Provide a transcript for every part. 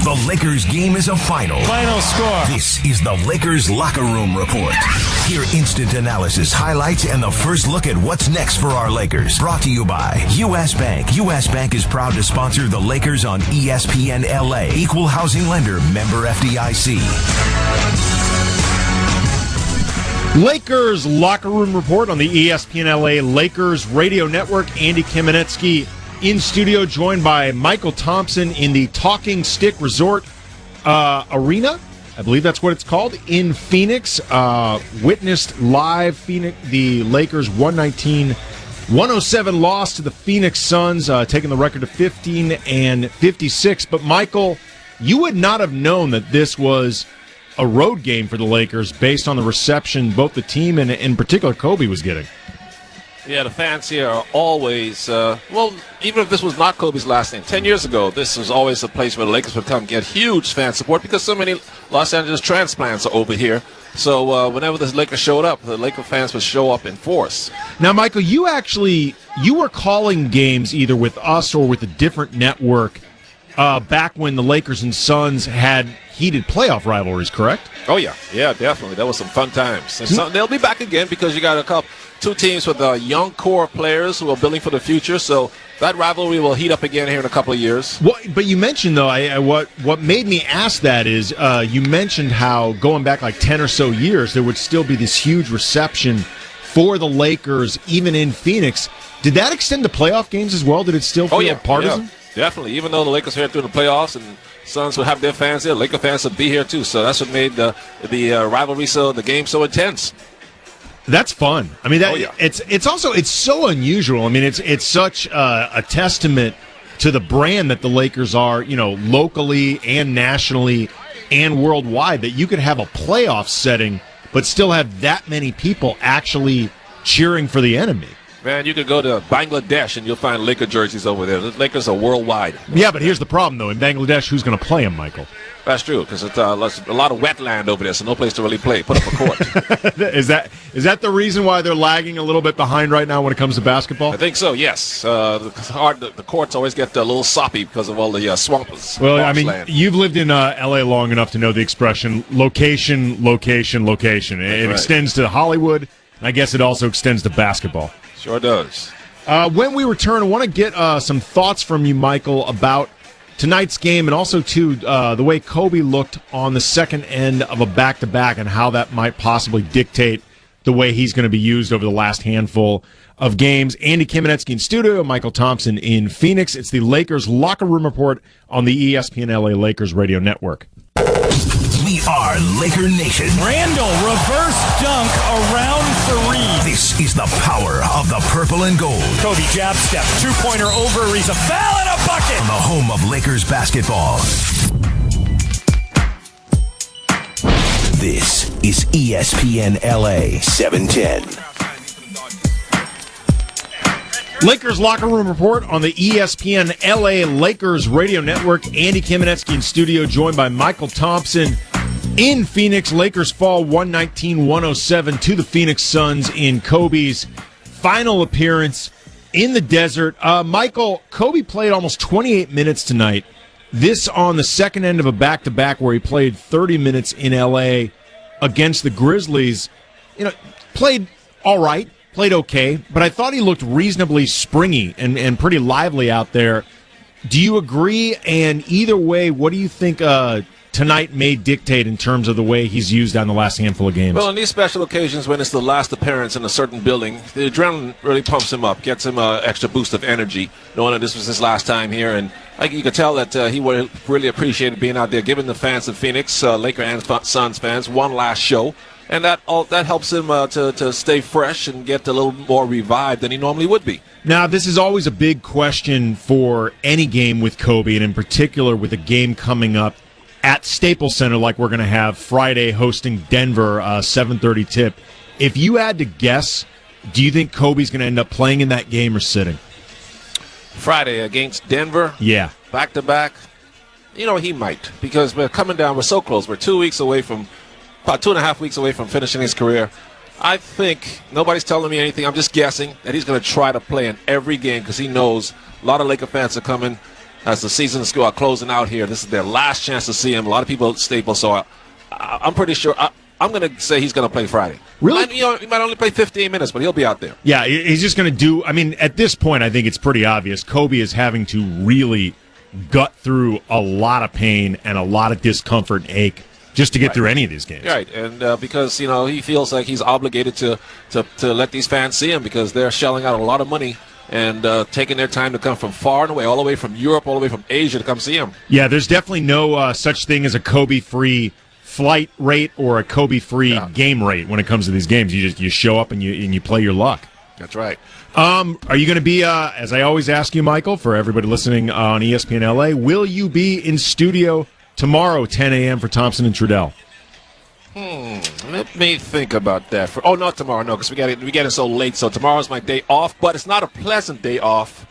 The Lakers game is a final. Final score. This is the Lakers Locker Room Report. Hear instant analysis, highlights, and the first look at what's next for our Lakers. Brought to you by U.S. Bank. U.S. Bank is proud to sponsor the Lakers on ESPN LA. Equal housing lender, member FDIC. Lakers Locker Room Report on the ESPN LA Lakers Radio Network. Andy Kamenetsky in studio, joined by Michael Thompson in the Talking Stick Resort Arena. I believe that's what it's called, in Phoenix. Witnessed live Phoenix, the Lakers 119-107 loss to the Phoenix Suns, taking the record to 15-56. But Michael, you would not have known that this was a road game for the Lakers based on the reception both the team and in particular Kobe was getting. Yeah, the fans here are always, even if this was not Kobe's last name, 10 years ago, this was always a place where the Lakers would come get huge fan support because so many Los Angeles transplants are over here. So whenever the Lakers showed up, the Laker fans would show up in force. Now, Michael, you were calling games either with us or with a different network back when the Lakers and Suns had heated playoff rivalries, correct? Oh, yeah. Yeah, definitely. That was some fun times. And they'll be back again because you got two teams with young core players who are building for the future. So that rivalry will heat up again here in a couple of years. But you mentioned, though, what made me ask that is you mentioned how going back like 10 or so years, there would still be this huge reception for the Lakers, even in Phoenix. Did that extend to playoff games as well? Did it still feel partisan? Yeah, definitely. Even though the Lakers are here through the playoffs and Suns will have their fans there, Laker fans will be here too. So that's what made the rivalry the game so intense. That's fun. I mean, it's so unusual. I mean, it's such a testament to the brand that the Lakers are, locally and nationally and worldwide, that you could have a playoff setting but still have that many people actually cheering for the enemy. Man, you could go to Bangladesh and you'll find Laker jerseys over there. The Lakers are worldwide. Yeah, but here's the problem, though. In Bangladesh, who's going to play them, Michael? That's true, because it's a lot of wetland over there, so no place to really play. Put up a court. Is that the reason why they're lagging a little bit behind right now when it comes to basketball? I think so, yes. The courts always get a little soppy because of all the swamps. Well, I mean, you've lived in L.A. long enough to know the expression location, location, location. It extends to Hollywood, and I guess it also extends to basketball. Sure does. When we return, I want to get some thoughts from you, Michael, about tonight's game and also, too, the way Kobe looked on the second end of a back-to-back and how that might possibly dictate the way he's going to be used over the last handful of games. Andy Kamenetsky in studio, Michael Thompson in Phoenix. It's the Lakers Locker Room Report on the ESPN LA Lakers Radio Network. We are Laker Nation. Randall, reverse dunk around three. This is the power of the purple and gold. Kobe jab step, two-pointer over, he's a foul and a bucket. On the home of Lakers basketball. This is ESPN LA 710. Lakers Locker Room Report on the ESPN LA Lakers Radio Network. Andy Kamenetsky in studio, joined by Michael Thompson in Phoenix. Lakers fall 119-107 to the Phoenix Suns in Kobe's final appearance in the desert. Michael, Kobe played almost 28 minutes tonight. This on the second end of a back-to-back where he played 30 minutes in LA against the Grizzlies. Played all right. Played okay, but I thought he looked reasonably springy and pretty lively out there. Do you agree? And either way, what do you think tonight may dictate in terms of the way he's used on the last handful of games? Well, on these special occasions when it's the last appearance in a certain building, the adrenaline really pumps him up, gets him an extra boost of energy, knowing that this was his last time here. And you could tell that he would really appreciated being out there, giving the fans of Phoenix, Laker and Suns fans, one last show. And that helps him to stay fresh and get a little more revived than he normally would be. Now, this is always a big question for any game with Kobe, and in particular with a game coming up at Staples Center like we're going to have Friday hosting Denver, 7:30 tip. If you had to guess, do you think Kobe's going to end up playing in that game or sitting? Friday against Denver? Yeah. Back-to-back? He might, because we're coming down. We're so close. We're 2 weeks away from about 2.5 weeks away from finishing his career. I think nobody's telling me anything. I'm just guessing that he's going to try to play in every game because he knows a lot of Laker fans are coming. as the season's closing out here. This is their last chance to see him. A lot of people at Staples, so I'm pretty sure. I'm going to say he's going to play Friday. Really? He might only play 15 minutes, but he'll be out there. Yeah, he's just going to do. I mean, at this point, I think it's pretty obvious. Kobe is having to really gut through a lot of pain and a lot of discomfort and ache just to get through any of these games. Right, and because he feels like he's obligated to let these fans see him because they're shelling out a lot of money and taking their time to come from far and away, all the way from Europe, all the way from Asia to come see him. Yeah, there's definitely no such thing as a Kobe-free flight rate or a Kobe-free game rate when it comes to these games. You show up and you play your luck. That's right. Are you going to be, as I always ask you, Michael, for everybody listening on ESPN LA, will you be in studio tomorrow, 10 a.m. for Thompson and Trudell? Let me think about that. Not tomorrow, no, because we get it so late. So tomorrow's my day off, but it's not a pleasant day off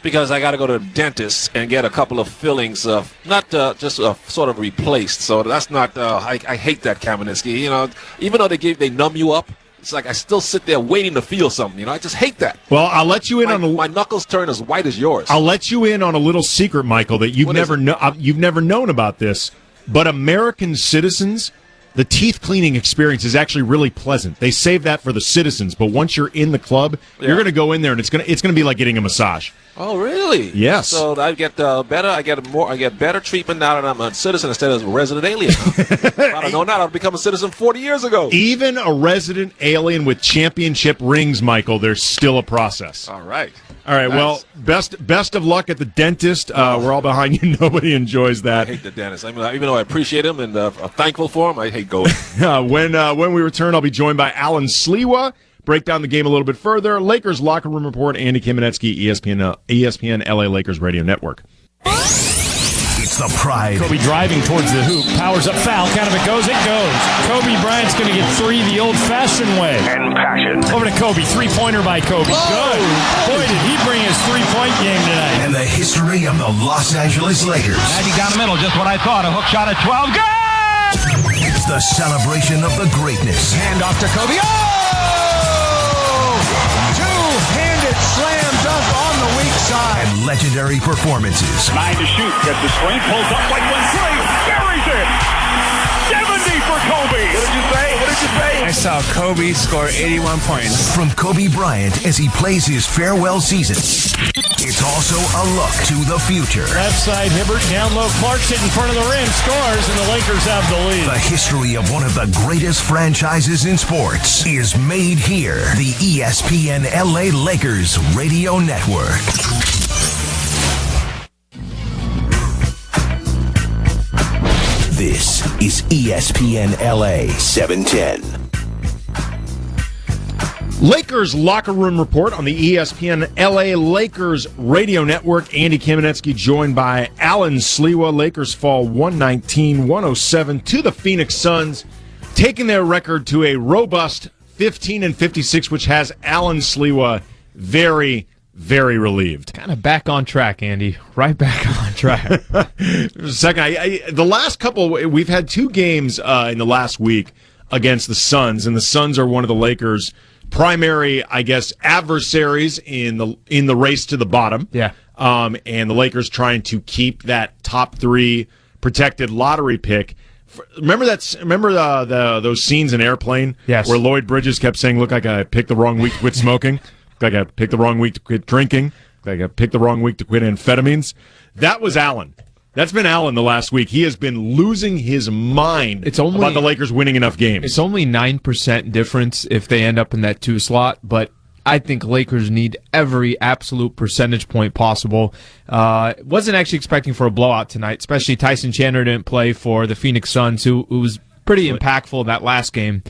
because I got to go to the dentist and get a couple of fillings, not just sort of replaced. So that's not. I hate that, Kamenetsky. Even though they numb you up. It's like I still sit there waiting to feel something. I just hate that. Well, I'll let you in my knuckles turn as white as yours. I'll let you in on a little secret, Michael, that you've never known about this. But American citizens, the teeth cleaning experience is actually really pleasant. They save that for the citizens, but once you're in the club, you're going to go in there and it's going to be like getting a massage. Oh, really? Yes. So I get better. I get better treatment now that I'm a citizen instead of a resident alien. I don't know now. I've become a citizen 40 years ago. Even a resident alien with championship rings, Michael, there's still a process. All right. Nice. Well, best of luck at the dentist. We're all behind you. Nobody enjoys that. I hate the dentist. I mean, even though I appreciate him and I'm thankful for him, I hate going. When we return, I'll be joined by Alan Sliwa. Break down the game a little bit further. Lakers Locker Room Report, Andy Kamenetsky, ESPN LA Lakers Radio Network. It's the pride. Kobe driving towards the hoop, powers up, foul, count of it goes. Kobe Bryant's going to get three the old-fashioned way. And passion. Over to Kobe, three-pointer by Kobe. Whoa. Good. Boy, did he bring his three-point game tonight. And the history of the Los Angeles Lakers. Magic down the middle, just what I thought. A hook shot at 12. Good! It's the celebration of the greatness. Hand off to Kobe. Two-handed slam dunk on the weak side. And legendary performances. 9 to shoot. Gets the screen. Pulls up like one three. Buries it. 70 for Kobe. What did you say? I saw Kobe score 81 points. From Kobe Bryant as he plays his farewell season. It's also a look to the future. Left side, Hibbert, down low, Clarkson in front of the rim, scores, and the Lakers have the lead. The history of one of the greatest franchises in sports is made here. The ESPN LA Lakers Radio Network. This is ESPN LA 710. Lakers Locker Room Report on the ESPN LA Lakers Radio Network. Andy Kamenetsky joined by Alan Sliwa. Lakers fall 119-107 to the Phoenix Suns, taking their record to a robust 15-56, which has Alan Sliwa very, very relieved. Kind of back on track, Andy. Right back on track. The last couple, we've had two games in the last week against the Suns, and the Suns are one of the Lakers' primary, I guess, adversaries in the race to the bottom. Yeah. And the Lakers trying to keep that top three protected lottery pick. Remember those scenes in Airplane? Yes. Where Lloyd Bridges kept saying, "Look like I picked the wrong week to quit smoking. Look like I picked the wrong week to quit drinking. Look like I picked the wrong week to quit amphetamines." That was Allen. That's been Allen the last week. He has been losing his mind about the Lakers winning enough games. It's only 9% difference if they end up in that 2 slot, but I think Lakers need every absolute percentage point possible. Wasn't actually expecting for a blowout tonight, especially Tyson Chandler didn't play for the Phoenix Suns, who was pretty impactful in that last game.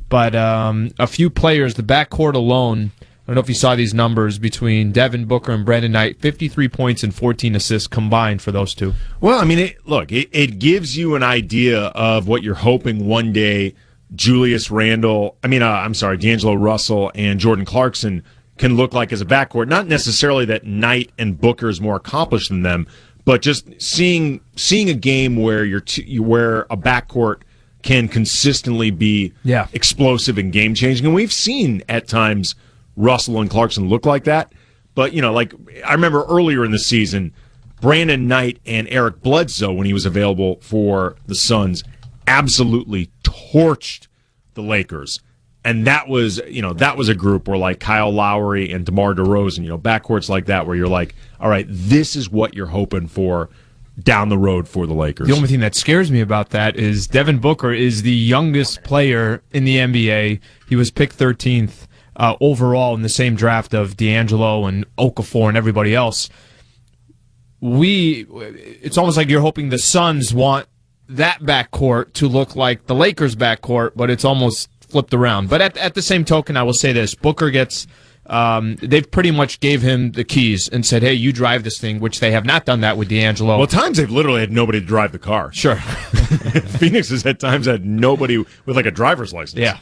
But a few players, the backcourt alone, I don't know if you saw these numbers between Devin Booker and Brandon Knight, 53 points and 14 assists combined for those two. Well, I mean, it gives you an idea of what you're hoping one day D'Angelo Russell and Jordan Clarkson can look like as a backcourt. Not necessarily that Knight and Booker is more accomplished than them, but just seeing a game where where a backcourt can consistently be explosive and game-changing. And we've seen at times Russell and Clarkson look like that. But, like I remember earlier in the season, Brandon Knight and Eric Bledsoe, when he was available for the Suns, absolutely torched the Lakers. And that was a group where like Kyle Lowry and DeMar DeRozan, backcourts like that where you're like, all right, this is what you're hoping for down the road for the Lakers. The only thing that scares me about that is Devin Booker is the youngest player in the NBA. He was picked 13th overall in the same draft of D'Angelo and Okafor and everybody else. It's almost like you're hoping the Suns want that backcourt to look like the Lakers backcourt, but it's almost flipped around. But at the same token, I will say this. Booker gets... they've pretty much gave him the keys and said, hey, you drive this thing, which they have not done that with D'Angelo. Well, at times they've literally had nobody to drive the car. Sure. Phoenix has at times had nobody with like a driver's license. Yeah.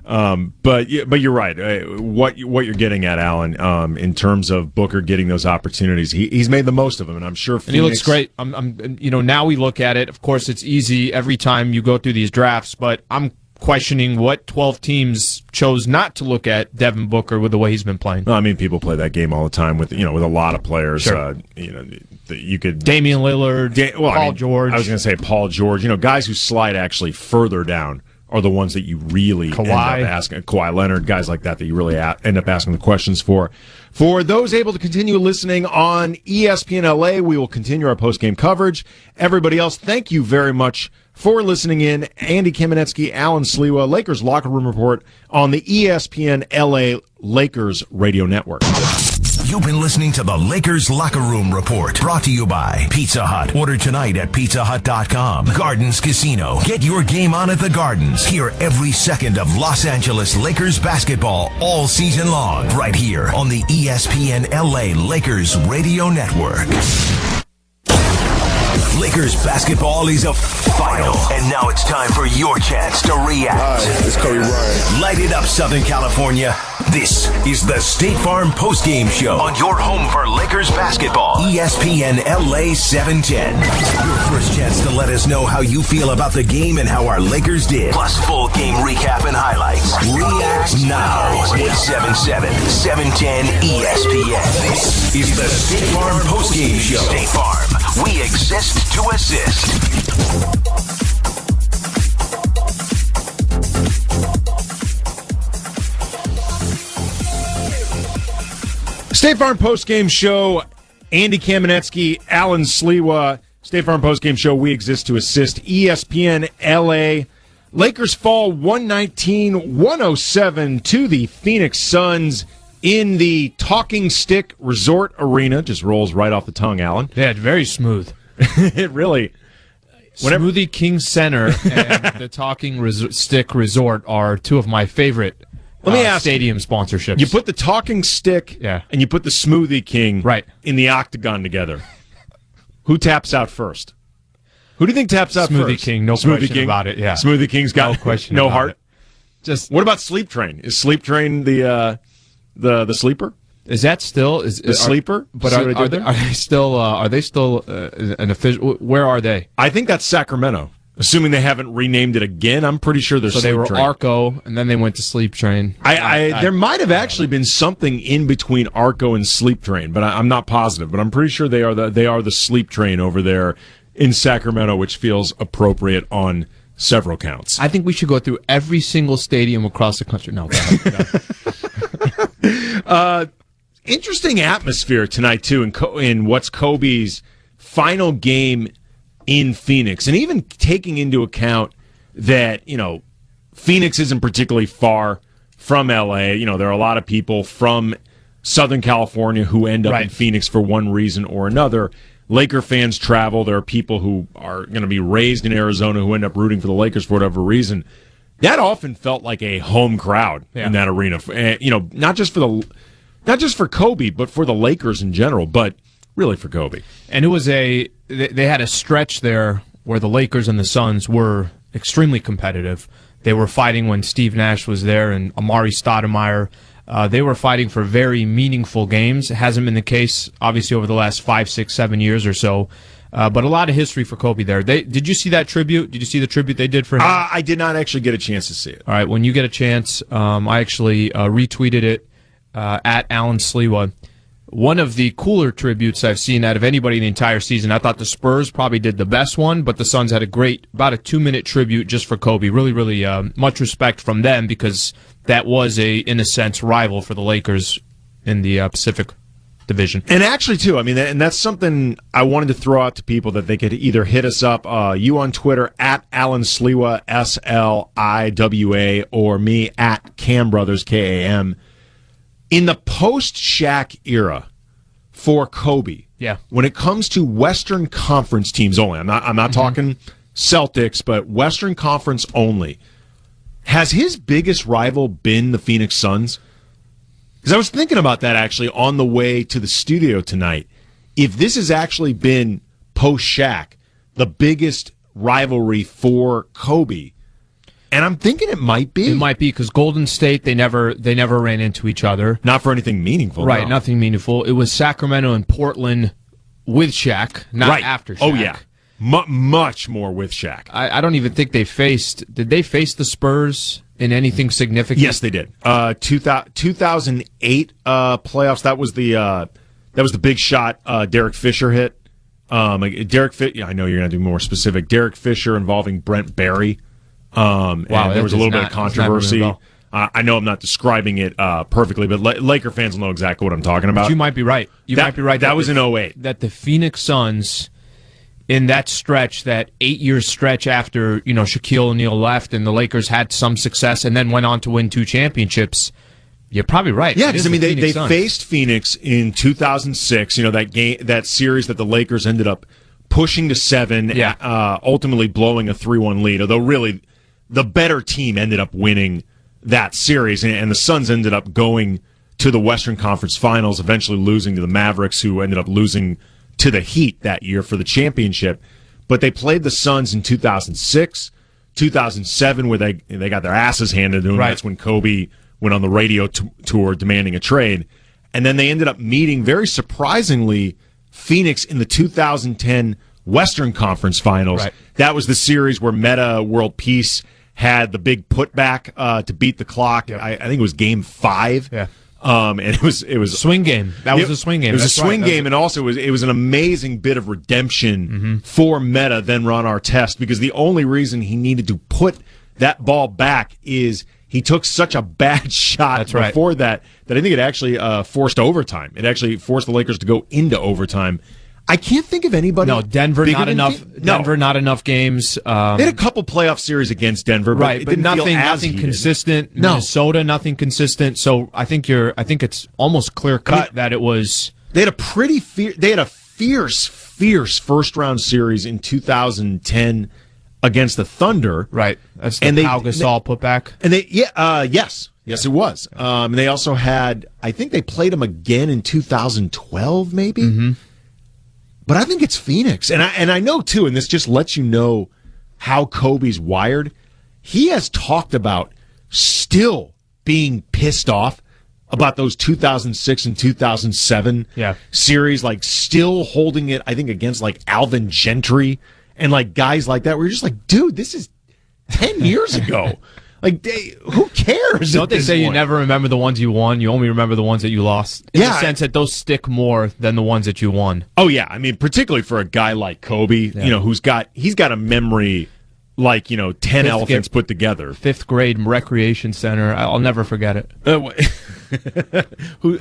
But you're right. What you're getting at, Alan, in terms of Booker getting those opportunities, he's made the most of them, and I'm sure Phoenix... And he looks great. Now we look at it. Of course, it's easy every time you go through these drafts, but I'm questioning what 12 teams chose not to look at Devin Booker with the way he's been playing. Well, I mean, people play that game all the time with a lot of players. Sure. You could Damian Lillard, Paul George. I was going to say Paul George. Guys who slide actually further down are the ones that you really end up asking. Kawhi Leonard, guys like that you really end up asking the questions for. For those able to continue listening on ESPN LA, we will continue our post-game coverage. Everybody else, thank you very much for listening in. Andy Kamenetsky, Alan Sliwa, Lakers Locker Room Report on the ESPN LA Lakers Radio Network. You've been listening to the Lakers Locker Room Report, brought to you by Pizza Hut. Order tonight at pizzahut.com. Gardens Casino. Get your game on at the Gardens. Hear every second of Los Angeles Lakers basketball all season long, right here on the ESPN LA Lakers Radio Network. Lakers basketball is a final, and now it's time for your chance to react. Hi, it's Kobe Bryant. Light it up, Southern California. This is the State Farm Postgame Show on your home for Lakers basketball, ESPN LA 710. Your first chance to let us know how you feel about the game and how our Lakers did, plus full game recap and highlights. React now with 710 ESPN. This is the State Farm Postgame Show. State Farm, we exist to assist. State Farm Postgame Show, Andy Kamenetsky, Alan Sliwa. State Farm Postgame Show, we exist to assist. ESPN LA. Lakers fall 119-107 to the Phoenix Suns in the Talking Stick Resort Arena. Just rolls right off the tongue, Alan. Yeah, it's very smooth. It really... Smoothie King Center and the Talking Stick Resort are two of my favorite stadium sponsorships. You put the Talking Stick and you put the Smoothie King in the octagon together. Who taps out first? Who do you think taps out Smoothie first? King, no question about it. Yeah, Smoothie King's got no question, no about heart. It. Just what about Sleep Train? Is Sleep Train the sleeper? Is that still the sleeper? But are they still an official? Where are they? I think that's Sacramento. Assuming they haven't renamed it again, I'm pretty sure they're. So Sleep they were Train. Arco, and then they went to Sleep Train. There might have actually been something in between Arco and Sleep Train, but I'm not positive. But I'm pretty sure they are the Sleep Train over there in Sacramento, which feels appropriate on several counts. I think we should go through every single stadium across the country. No. Interesting atmosphere tonight, too, in what's Kobe's final game in Phoenix. And even taking into account that, Phoenix isn't particularly far from L.A. There are a lot of people from Southern California who end up in Phoenix for one reason or another. Laker fans travel. There are people who are going to be raised in Arizona who end up rooting for the Lakers for whatever reason. That often felt like a home crowd in that arena. Not just for Kobe, but for the Lakers in general, but really for Kobe. And it was they had a stretch there where the Lakers and the Suns were extremely competitive. They were fighting when Steve Nash was there and Amari Stoudemire. They were fighting for very meaningful games. It hasn't been the case, obviously, over the last 5, 6, 7 years or so. But a lot of history for Kobe there. Did you see that tribute? Did you see the tribute they did for him? I did not actually get a chance to see it. All right, when you get a chance, I actually retweeted it at Alan Sliwa. one of the cooler tributes I've seen out of anybody in the entire season. I thought the Spurs probably did the best one, but the Suns had about a 2-minute tribute just for Kobe. Really, really much respect from them because that was in a sense, rival for the Lakers in the Pacific Division. And actually, too, I mean, and that's something I wanted to throw out to people that they could either hit us up, you on Twitter, at Alan Sliwa, SLIWA, or me, at Cam Brothers, KAM. In the post-Shaq era for Kobe, when it comes to Western Conference teams only, I'm not talking Celtics, but Western Conference only, has his biggest rival been the Phoenix Suns? Because I was thinking about that actually on the way to the studio tonight. If this has actually been post-Shaq, the biggest rivalry for Kobe, and I'm thinking it might be. It might be because Golden State, they never ran into each other. Not for anything meaningful. Right, no. Nothing meaningful. It was Sacramento and Portland with Shaq, not after Shaq. Oh, yeah. Much more with Shaq. I don't even think they faced... Did they face the Spurs in anything significant? Yes, they did. 2008 playoffs, that was the big shot Derek Fisher hit. I know you're going to do more specific. Derek Fisher involving Brent Barry. And there was a little bit of controversy. I know I'm not describing it perfectly, but Laker fans will know exactly what I'm talking about. But you might be right. That was in 08. That the Phoenix Suns, in that stretch, that 8-year stretch after Shaquille O'Neal left and the Lakers had some success and then went on to win 2 championships, you're probably right. Yeah, because they faced Phoenix in 2006. That series that the Lakers ended up pushing to 7, ultimately blowing a 3-1 lead. Although really, the better team ended up winning that series, and the Suns ended up going to the Western Conference Finals, eventually losing to the Mavericks, who ended up losing to the Heat that year for the championship. But they played the Suns in 2006, 2007, where they got their asses handed to them. Right. That's when Kobe went on the radio tour demanding a trade. And then they ended up meeting, very surprisingly, Phoenix in the 2010 Western Conference Finals. Right. That was the series where Meta World Peace had the big putback to beat the clock. Yep. I think it was Game 5. Yeah. And it was a swing game. That was a swing game. It was a swing game, and also it was an amazing bit of redemption for Meta, then Ron Artest, because the only reason he needed to put that ball back is he took such a bad shot before that I think it actually forced overtime. It actually forced the Lakers to go into overtime. I can't think of anybody. No, Denver not enough. Denver not enough games. They had a couple playoff series against Denver, but it didn't nothing feel consistent. No. Minnesota, nothing consistent. So I think it's almost clear cut that it was. They had a fierce first round series in 2010 against the Thunder. Right, that's the Pau Gasol putback. And yes, it was. And they also had. I think they played them again in 2012, maybe. Mm-hmm. But I think it's Phoenix. And I know, too, and this just lets you know how Kobe's wired. He has talked about still being pissed off about those 2006 and 2007 series, like still holding it, I think, against like Alvin Gentry and like guys like that. Where you're just like, dude, this is 10 years ago. Like, who cares? Don't they say you never remember the ones you won? You only remember the ones that you lost. In the sense that those stick more than the ones that you won. Oh yeah, I mean, particularly for a guy like Kobe, he's got a memory like 10 elephants put together. 5th grade recreation center. I'll never forget it. Who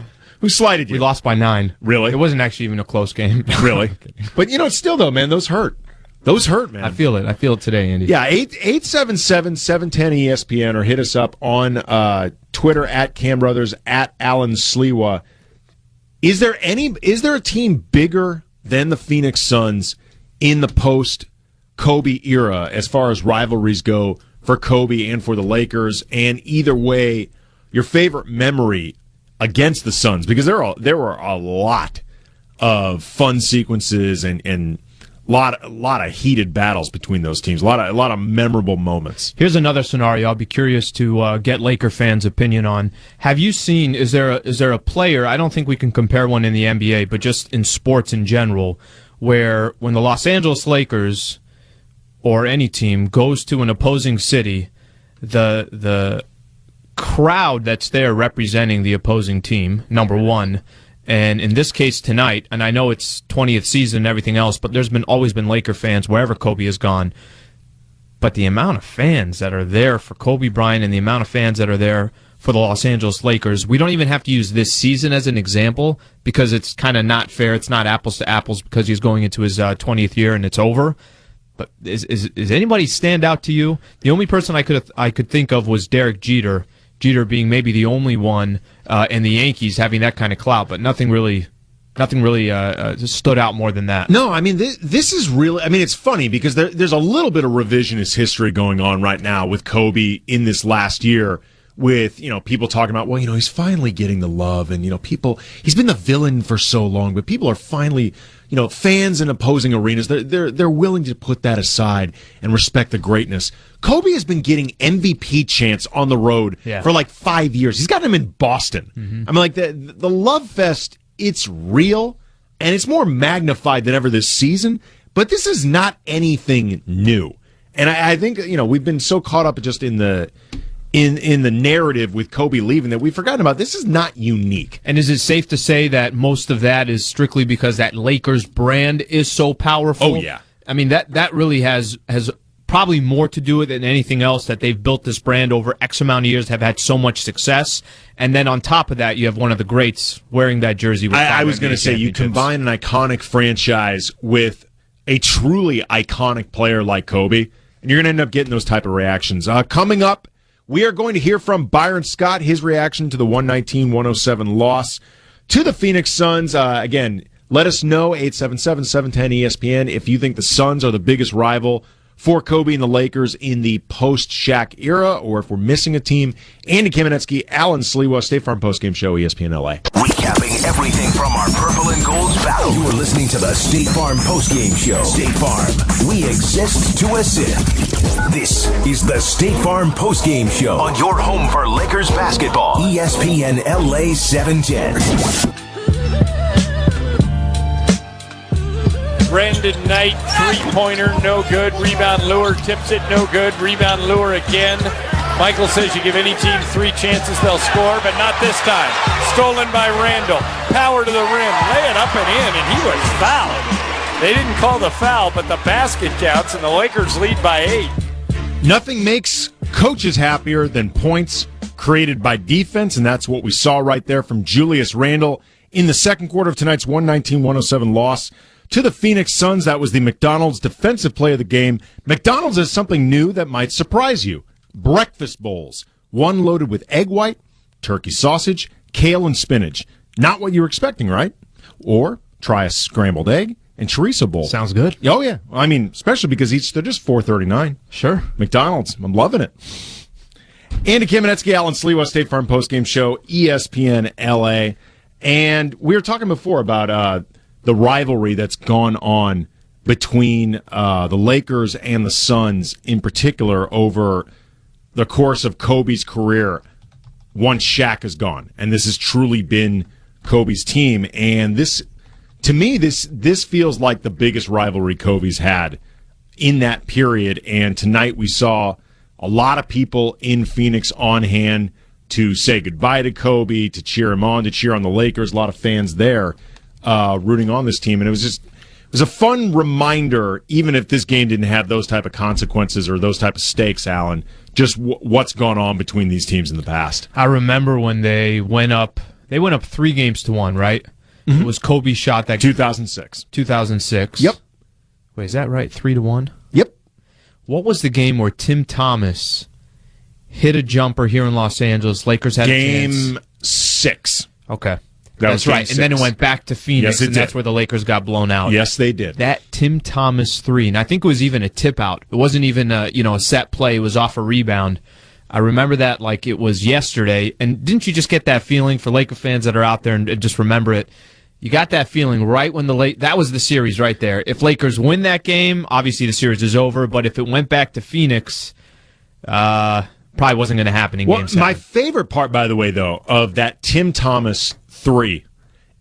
slighted you? We lost by 9. Really? It wasn't actually even a close game. Really? But still though, man, those hurt. Those hurt, man. I feel it. I feel it today, Andy. Yeah, 877-710-ESPN, or hit us up on Twitter at Cam Brothers, at Alan Sliwa. Is there a team bigger than the Phoenix Suns in the post-Kobe era as far as rivalries go for Kobe and for the Lakers? And either way, your favorite memory against the Suns? Because there were a lot of fun sequences and lot of heated battles between those teams. A lot of memorable moments. Here's another scenario I'll be curious to get Laker fans' opinion on. Have you seen, is there a player, I don't think we can compare one in the NBA, but just in sports in general, where when the Los Angeles Lakers or any team goes to an opposing city, the crowd that's there representing the opposing team, number one, And in this case tonight, and I know it's 20th season and everything else, but there's always been Laker fans wherever Kobe has gone. But the amount of fans that are there for Kobe Bryant and the amount of fans that are there for the Los Angeles Lakers, we don't even have to use this season as an example because it's kind of not fair. It's not apples to apples because he's going into his 20th year and it's over. But is anybody stand out to you? The only person I could think of was Derek Jeter. Jeter being maybe the only one, and the Yankees having that kind of clout, but nothing really stood out more than that. No, I mean, this is really, I mean, it's funny because there's a little bit of revisionist history going on right now with Kobe in this last year with, people talking about, well, he's finally getting the love and, he's been the villain for so long, but people are finally, fans in opposing arenas, they're willing to put that aside and respect the greatness. Kobe has been getting MVP chants on the road for like 5 years. He's gotten them in Boston. Mm-hmm. I mean, like the love fest, it's real and it's more magnified than ever this season, but this is not anything new. And I think, we've been so caught up just in the narrative with Kobe leaving that we've forgotten about this is not unique. And is it safe to say that most of that is strictly because that Lakers brand is so powerful? Oh, yeah. I mean, that really has probably more to do with it than anything else, that they've built this brand over X amount of years, have had so much success. And then on top of that, you have one of the greats wearing that jersey. With I was going to say, you combine an iconic franchise with a truly iconic player like Kobe, and you're going to end up getting those type of reactions. Coming up, we are going to hear from Byron Scott, his reaction to the 119-107 loss to the Phoenix Suns. Again, let us know, 877-710-ESPN, if you think the Suns are the biggest rival for Kobe and the Lakers in the post-Shaq era, or if we're missing a team. Andy Kamenetsky, Alan Sliwa, State Farm Postgame Show, ESPN LA. Recapping everything from our purple and gold's battle. You are listening to the State Farm Postgame Show. State Farm, we exist to assist. This is the State Farm Postgame Show on your home for Lakers basketball. ESPN LA 710. Brandon Knight, three-pointer, no good. Rebound Lure tips it, no good. Rebound Lure again. Michael says you give any team 3 chances, they'll score, but not this time. Stolen by Randall. Power to the rim. Lay it up and in, and he was fouled. They didn't call the foul, but the basket counts, and the Lakers lead by 8. Nothing makes coaches happier than points created by defense, and that's what we saw right there from Julius Randle in the second quarter of tonight's 119-107 loss to the Phoenix Suns. That was the McDonald's defensive play of the game. McDonald's has something new that might surprise you. Breakfast bowls. One loaded with egg white, turkey sausage, kale, and spinach. Not what you were expecting, right? Or try a scrambled egg and chorizo bowl. Sounds good. Oh, yeah. I mean, especially because they're just $4.39. Sure. McDonald's. I'm loving it. Andy Kamenetsky, Alan Sliwa, State Farm Postgame Show, ESPN LA. And we were talking before about the rivalry that's gone on between the Lakers and the Suns in particular over the course of Kobe's career once Shaq is gone. And this has truly been Kobe's team. And this, to me, this feels like the biggest rivalry Kobe's had in that period. And tonight we saw a lot of people in Phoenix on hand to say goodbye to Kobe, to cheer him on, to cheer on the Lakers. A lot of fans there rooting on this team. And it was a fun reminder, even if this game didn't have those type of consequences or those type of stakes, Alan, just what's gone on between these teams in the past. I remember when they went up 3-1, right? Mm-hmm. It was Kobe's shot that 2006. 2006. Yep. Wait, is that right? 3-1? Yep. What was the game where Tim Thomas hit a jumper here in Los Angeles? Lakers had Game 6. Okay. That's right. And then it went back to Phoenix, and that's where the Lakers got blown out. Yes, they did. That Tim Thomas 3, and I think it was even a tip out. It wasn't even a set play. It was off a rebound. I remember that like it was yesterday. And didn't you just get that feeling for Laker fans that are out there and just remember it? You got that feeling right when that was the series right there. If Lakers win that game, obviously the series is over. But if it went back to Phoenix, probably wasn't going to happen in Game 7. My favorite part, by the way, though, of that Tim Thomas 3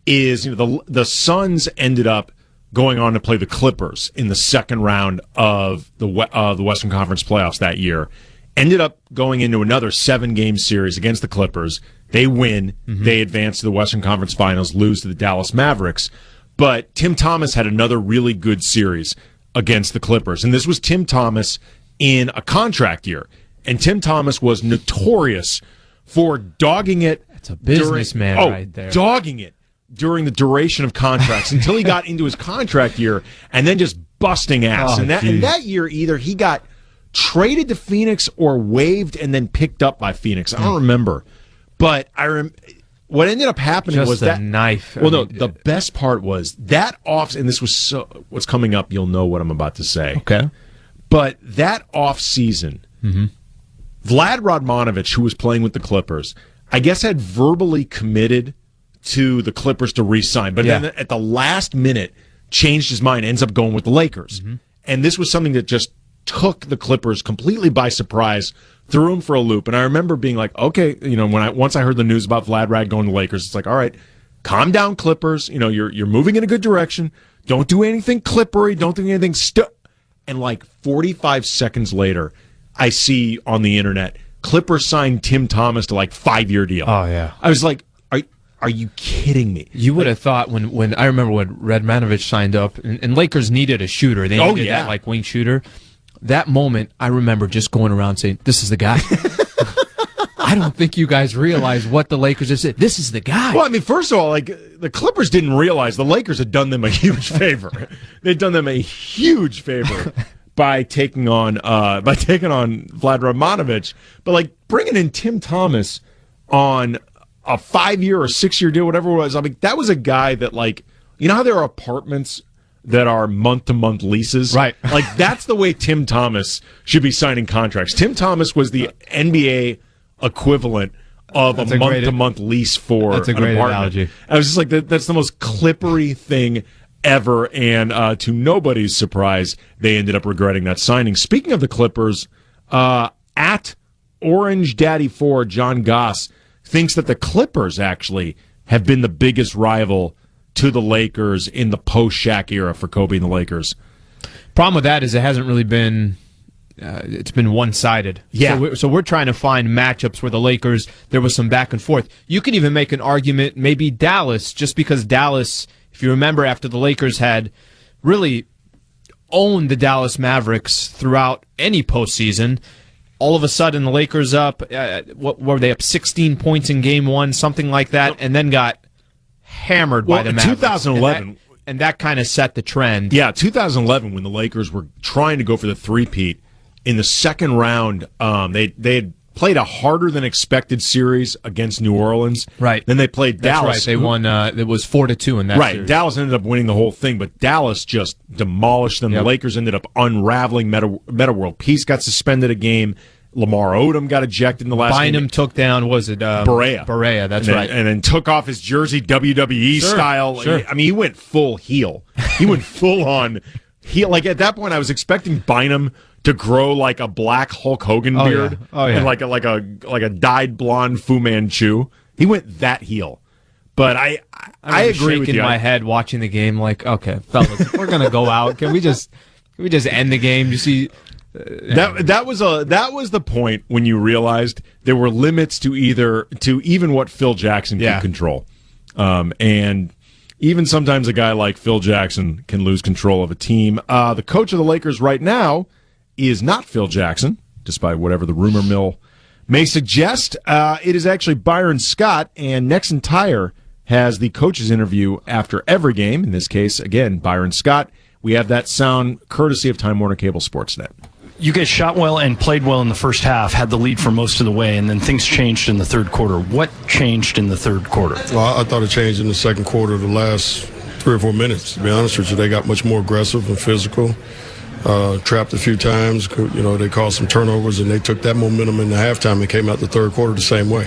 is the Suns ended up going on to play the Clippers in the second round of the Western Conference playoffs that year. Ended up going into another 7-game series against the Clippers. They win. They advance to the Western Conference Finals, lose to the Dallas Mavericks. But Tim Thomas had another really good series against the Clippers. And this was Tim Thomas in a contract year. And Tim Thomas was notorious for dogging it. It's a businessman right there. Dogging it during the duration of contracts until he got into his contract year and then just busting ass. And that year, either he got traded to Phoenix or waived and then picked up by Phoenix. I don't remember. But what ended up happening just was a that knife. Well, no, the best part was that and this was what's coming up. You'll know what I'm about to say. Okay, but that off season, Vlad Radmanovic, who was playing with the Clippers, I guess had verbally committed to the Clippers to re-sign, but then at the last minute changed his mind. Ends up going with the Lakers, and this was something that just took the Clippers completely by surprise. Threw him for a loop, and I remember being like, "Okay, once I heard the news about Vlad Rad going to Lakers, it's like, all right, calm down, Clippers. You're moving in a good direction. Don't do anything Clippery. Don't do anything And like 45 seconds later, I see on the internet, Clippers signed Tim Thomas to like 5-year deal. Oh yeah, I was like, are you kidding me? You would have thought when I remember when Radmanovic signed up, and Lakers needed a shooter. They needed that like wing shooter. That moment, I remember just going around saying, "This is the guy." I don't think you guys realize what the Lakers have said. This is the guy. Well, I mean, first of all, like the Clippers didn't realize the Lakers had done them a huge favor. They'd done them a huge favor by taking on Vlad Radmanovic, but like bringing in Tim Thomas on a 5-year or 6-year deal, whatever it was. I mean, that was a guy that how there are apartments that are month-to-month leases. Right. Like, that's the way Tim Thomas should be signing contracts. Tim Thomas was the NBA equivalent of a month-to-month lease for That's a great analogy. I was just like, that's the most Clippery thing ever, and to nobody's surprise, they ended up regretting that signing. Speaking of the Clippers, at Orange Daddy 4, John Goss thinks that the Clippers actually have been the biggest rival to the Lakers in the post-Shaq era for Kobe and the Lakers. Problem with that is it hasn't really been it's been one-sided. Yeah. So we're trying to find matchups where the Lakers, there was some back and forth. You could even make an argument, maybe Dallas, just because Dallas, if you remember, after the Lakers had really owned the Dallas Mavericks throughout any postseason, all of a sudden the Lakers up, what were they, up 16 points in game one, something like that, and then got hammered by the Mavericks. 2011. And that kind of set the trend. Yeah, 2011, when the Lakers were trying to go for the three-peat, in the second round, they had played a harder-than-expected series against New Orleans. Right. Then they played Dallas. That's right. They won, it was 4-2 in that series. Right. Dallas ended up winning the whole thing, but Dallas just demolished them. Yep. The Lakers ended up unraveling. Meta World Peace got suspended a game. Lamar Odom got ejected in the last game. Bynum took down, Barea. Barea, that's right. And then took off his jersey WWE style. Sure. I mean, he went full heel. He went full on heel. Like, at that point, I was expecting Bynum to grow like a black Hulk Hogan beard. Yeah. Oh, yeah. And like a dyed blonde Fu Manchu. He went that heel. But I agree with you. Shaking my head watching the game like, okay, fellas, if we're going to go out, can we just end the game? You see... That was the point when you realized there were limits to even what Phil Jackson could control, and even sometimes a guy like Phil Jackson can lose control of a team. The coach of the Lakers right now is not Phil Jackson, despite whatever the rumor mill may suggest. It is actually Byron Scott, and Nexon Tire has the coach's interview after every game. In this case, again, Byron Scott. We have that sound courtesy of Time Warner Cable Sportsnet. You guys shot well and played well in the first half, had the lead for most of the way, and then things changed in the third quarter. What changed in the third quarter? Well, I thought it changed in the second quarter, the last 3 or 4 minutes. To be honest with you, they got much more aggressive and physical, trapped a few times. They caused some turnovers, and they took that momentum in the halftime and came out the third quarter the same way.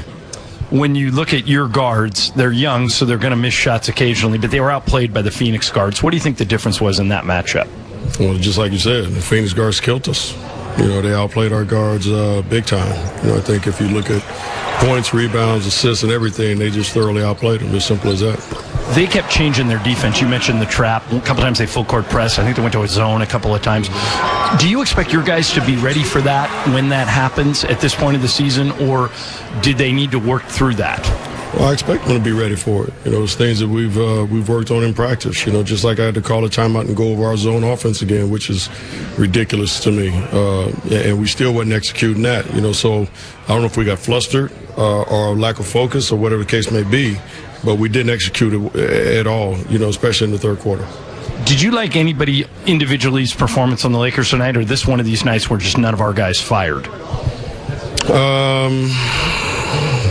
When you look at your guards, they're young, so they're going to miss shots occasionally, but they were outplayed by the Phoenix guards. What do you think the difference was in that matchup? Well, just like you said, the Phoenix guards killed us. They outplayed our guards big time. I think if you look at points, rebounds, assists, and everything, they just thoroughly outplayed them. As simple as that. they kept changing their defense. You mentioned the trap. A couple times they full court press. I think they went to a zone a couple of times. Do you expect your guys to be ready for that when that happens at this point of the season, or did they need to work through that? Well, I expect them to be ready for it. It's things that we've worked on in practice. Just like I had to call a timeout and go over our zone offense again, which is ridiculous to me. And we still wasn't executing that. So I don't know if we got flustered or lack of focus or whatever the case may be, but we didn't execute it at all. Especially in the third quarter. Did you like anybody individually's performance on the Lakers tonight, or this one of these nights where just none of our guys fired?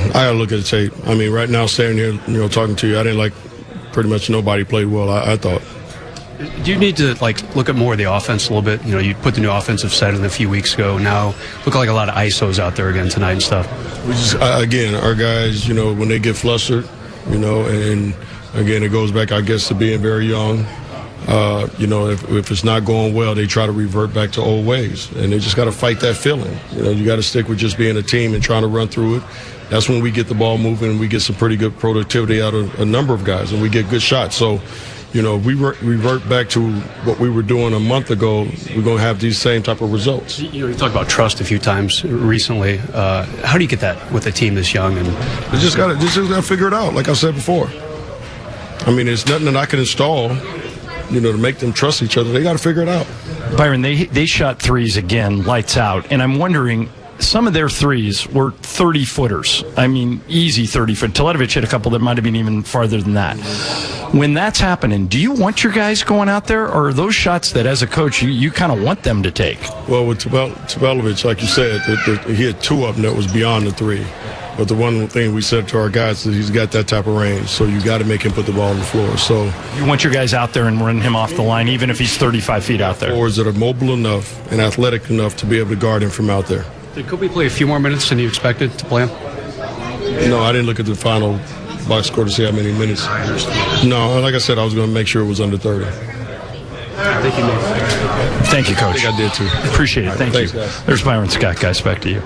I gotta look at the tape. Right now, standing here, talking to you, I didn't like pretty much nobody played well. I thought. Do you need to look at more of the offense a little bit? You put the new offensive set in a few weeks ago. Now look like a lot of ISOs out there again tonight and stuff. We just again, our guys, when they get flustered, and again, it goes back, I guess, to being very young. If it's not going well, they try to revert back to old ways, and they just got to fight that feeling. You got to stick with just being a team and trying to run through it. That's when we get the ball moving and we get some pretty good productivity out of a number of guys, and we get good shots. So, we revert back to what we were doing a month ago, we're going to have these same type of results. You talked about trust a few times recently. How do you get that with a team this young? And they just got to figure it out, like I said before. It's nothing that I can install, to make them trust each other. They got to figure it out. Byron, they shot threes again, lights out, and I'm wondering, some of their threes were 30-footers. Easy 30-foot. Teletovic hit a couple that might have been even farther than that. When that's happening, do you want your guys going out there, or are those shots that, as a coach, you kind of want them to take? Well, with Teletovic, like you said, he had two of them that was beyond the three. But the one thing we said to our guys is he's got that type of range, so you got to make him put the ball on the floor. So you want your guys out there and run him off the line, even if he's 35 feet out there? Forwards that are mobile enough and athletic enough to be able to guard him from out there. Did Kobe play a few more minutes than you expected to play him? No, I didn't look at the final box score to see how many minutes. No, like I said, I was going to make sure it was under 30. Thank you, Coach. I think I did too. Appreciate it. Thank you. Guys. There's Byron Scott, guys. Back to you.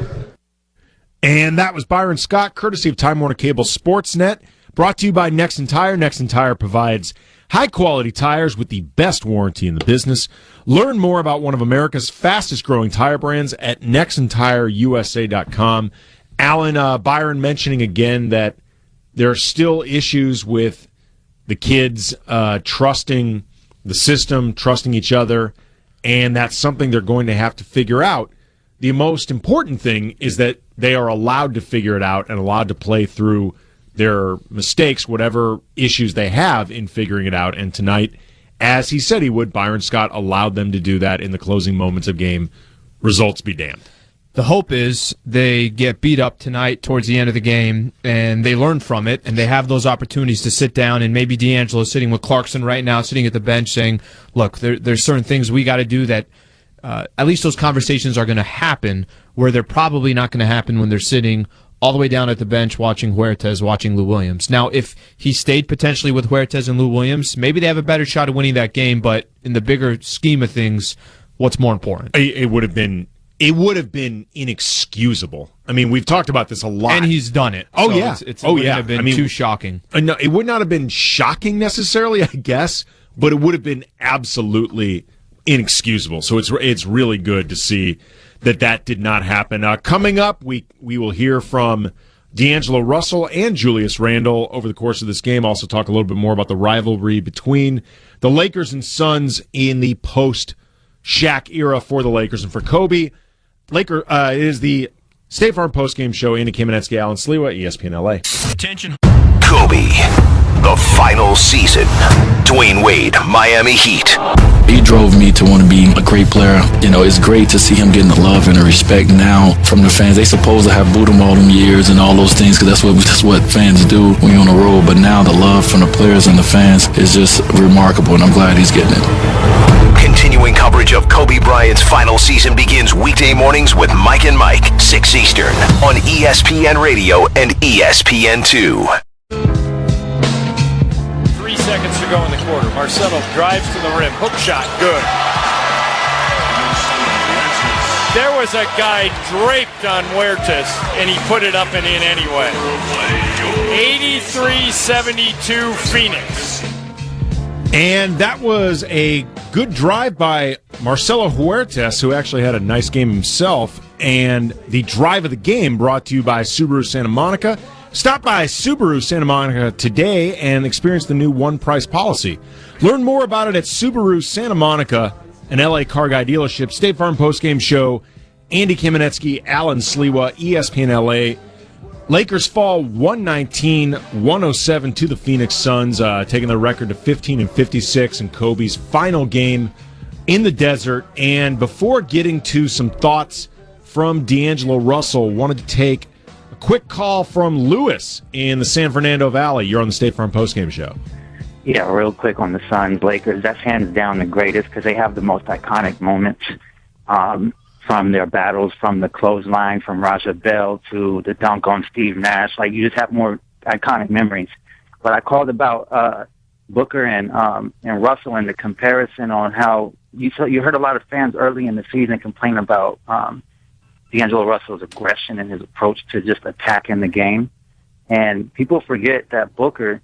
And that was Byron Scott, courtesy of Time Warner Cable Sportsnet, brought to you by Nexen Tire. Nexen Tire provides high-quality tires with the best warranty in the business. Learn more about one of America's fastest-growing tire brands at nexentireusa.com. Alan, Byron mentioning again that there are still issues with the kids trusting the system, trusting each other, and that's something they're going to have to figure out. The most important thing is that they are allowed to figure it out and allowed to play through their mistakes, whatever issues they have in figuring it out. And tonight, as he said he would, Byron Scott allowed them to do that in the closing moments of game. Results be damned. The hope is they get beat up tonight towards the end of the game, and they learn from it, and they have those opportunities to sit down, and maybe D'Angelo sitting with Clarkson right now, sitting at the bench saying, look, there's certain things we got to do that at least those conversations are going to happen, where they're probably not going to happen when they're sitting all the way down at the bench watching Huertas, watching Lou Williams. Now, if he stayed potentially with Huertas and Lou Williams, maybe they have a better shot at winning that game, but in the bigger scheme of things, what's more important? It would have been inexcusable. We've talked about this a lot. And he's done it. Oh, so yeah. It wouldn't have been too shocking. No, it would not have been shocking necessarily, I guess, but it would have been absolutely inexcusable. So it's really good to see that did not happen. Coming up, we will hear from D'Angelo Russell and Julius Randle over the course of this game. Also talk a little bit more about the rivalry between the Lakers and Suns in the post-Shaq era for the Lakers and for Kobe. It is the State Farm postgame show. Andy Kamenetsky, Alan Sliwa, ESPN LA. Attention. Kobe, the final season. Dwayne Wade, Miami Heat. He drove me to want to be a great player. It's great to see him getting the love and the respect now from the fans. They supposed to have booed him all them years and all those things, because that's what fans do when you're on the road. But now the love from the players and the fans is just remarkable, and I'm glad he's getting it. Continuing coverage of Kobe Bryant's final season begins weekday mornings with Mike and Mike, 6 Eastern, on ESPN Radio and ESPN2. 3 seconds to go in the quarter. Marcelo drives to the rim. Hook shot. Good. There was a guy draped on Huertas, and he put it up and in anyway. 83-72 Phoenix. And that was a good drive by Marcelo Huertas, who actually had a nice game himself. And the drive of the game brought to you by Subaru Santa Monica. Stop by Subaru Santa Monica today and experience the new one-price policy. Learn more about it at Subaru Santa Monica, an L.A. car guy dealership. State Farm postgame show. Andy Kamenetsky, Alan Sliwa, ESPN LA. Lakers fall 119-107 to the Phoenix Suns, taking their record to 15-56 in Kobe's final game in the desert. And before getting to some thoughts from D'Angelo Russell, wanted to take a quick call from Lewis in the San Fernando Valley. You're on the State Farm postgame show. Yeah, real quick on the Suns, Lakers. That's hands down the greatest because they have the most iconic moments. From their battles, from the clothesline, from Raja Bell to the dunk on Steve Nash. Like, you just have more iconic memories. But I called about Booker and Russell and the comparison on how you heard a lot of fans early in the season complain about D'Angelo Russell's aggression and his approach to just attacking the game. And people forget that Booker